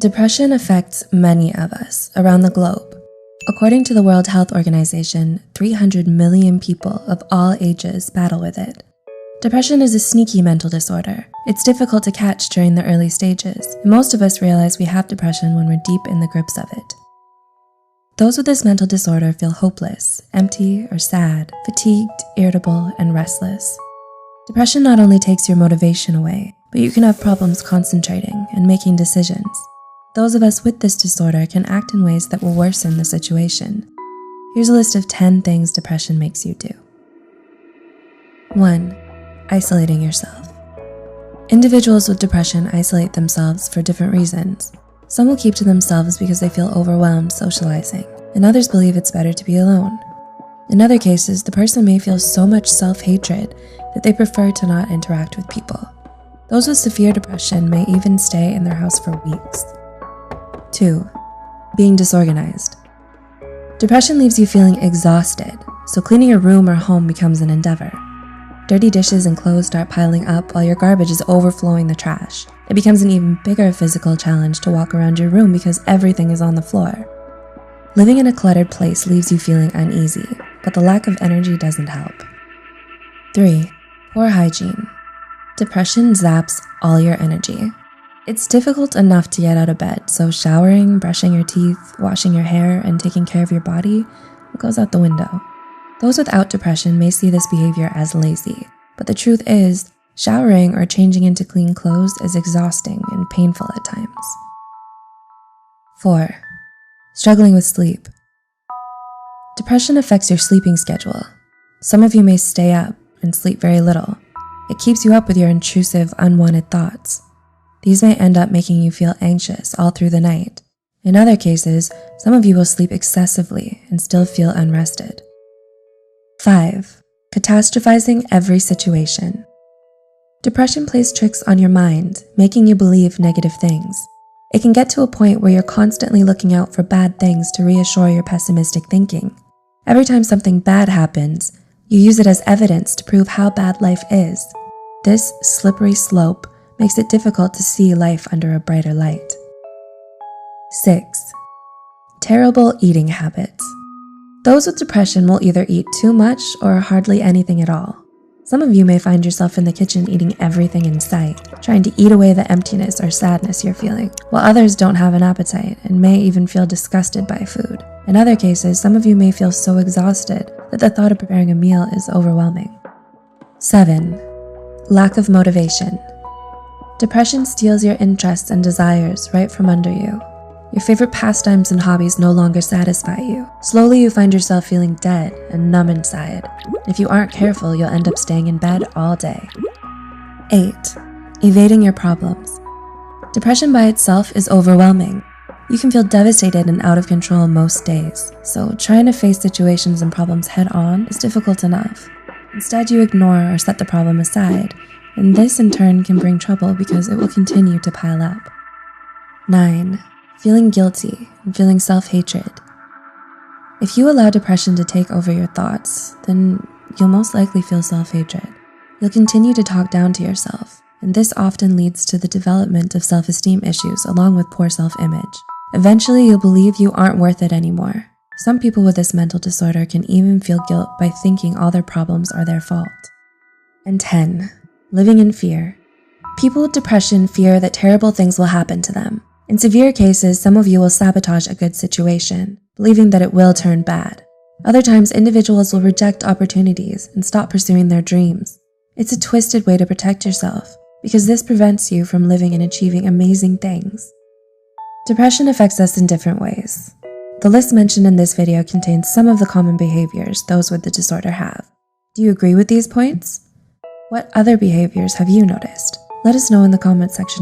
Depression affects many of us around the globe. According to the World Health Organization, 300 million people of all ages battle with it. Depression is a sneaky mental disorder. It's difficult to catch during the early stages, and most of us realize we have depression when we're deep in the grips of it. Those with this mental disorder feel hopeless, empty or sad, fatigued, irritable, and restless. Depression not only takes your motivation away, but you can have problems concentrating and making decisions. Those of us with this disorder can act in ways that will worsen the situation. Here's a list of 10 things depression makes you do. 1. Isolating yourself. Individuals with depression isolate themselves for different reasons. Some will keep to themselves because they feel overwhelmed socializing, and others believe it's better to be alone. In other cases, the person may feel so much self-hatred that they prefer to not interact with people. Those with severe depression may even stay in their house for weeks. 2. Being disorganized. Depression leaves you feeling exhausted, so cleaning your room or home becomes an endeavor. Dirty dishes and clothes start piling up while your garbage is overflowing the trash. It becomes an even bigger physical challenge to walk around your room because everything is on the floor. Living in a cluttered place leaves you feeling uneasy, but the lack of energy doesn't help. 3. Poor hygiene. Depression zaps all your energy. It's difficult enough to get out of bed, so showering, brushing your teeth, washing your hair, and taking care of your body goes out the window. Those without depression may see this behavior as lazy, but the truth is, showering or changing into clean clothes is exhausting and painful at times. 4. Struggling with sleep. Depression affects your sleeping schedule. Some of you may stay up and sleep very little. It keeps you up with your intrusive, unwanted thoughts. These may end up making you feel anxious all through the night. In other cases, some of you will sleep excessively and still feel unrested. 5. Catastrophizing every situation. Depression plays tricks on your mind, making you believe negative things. It can get to a point where you're constantly looking out for bad things to reassure your pessimistic thinking. Every time something bad happens, you use it as evidence to prove how bad life is. This slippery slope makes it difficult to see life under a brighter light. 6. Terrible eating habits. Those with depression will either eat too much or hardly anything at all. Some of you may find yourself in the kitchen eating everything in sight, trying to eat away the emptiness or sadness you're feeling, while others don't have an appetite and may even feel disgusted by food. In other cases, some of you may feel so exhausted that the thought of preparing a meal is overwhelming. 7. Lack of motivation. Depression steals your interests and desires right from under you. Your favorite pastimes and hobbies no longer satisfy you. Slowly, you find yourself feeling dead and numb inside. If you aren't careful, you'll end up staying in bed all day. 8. Evading your problems. Depression by itself is overwhelming. You can feel devastated and out of control most days, so trying to face situations and problems head-on is difficult enough. Instead, you ignore or set the problem aside, and this in turn can bring trouble because it will continue to pile up. 9. Feeling guilty and feeling self-hatred. If you allow depression to take over your thoughts, then you'll most likely feel self-hatred. You'll continue to talk down to yourself, and this often leads to the development of self-esteem issues along with poor self-image. Eventually, you'll believe you aren't worth it anymore. Some people with this mental disorder can even feel guilt by thinking all their problems are their fault. And 10. Living in fear. People with depression fear that terrible things will happen to them. In severe cases, some of you will sabotage a good situation, believing that it will turn bad. Other times, individuals will reject opportunities and stop pursuing their dreams. It's a twisted way to protect yourself, because this prevents you from living and achieving amazing things. Depression affects us in different ways. The list mentioned in this video contains some of the common behaviors those with the disorder have. Do you agree with these points? What other behaviors have you noticed? Let us know in the comment section.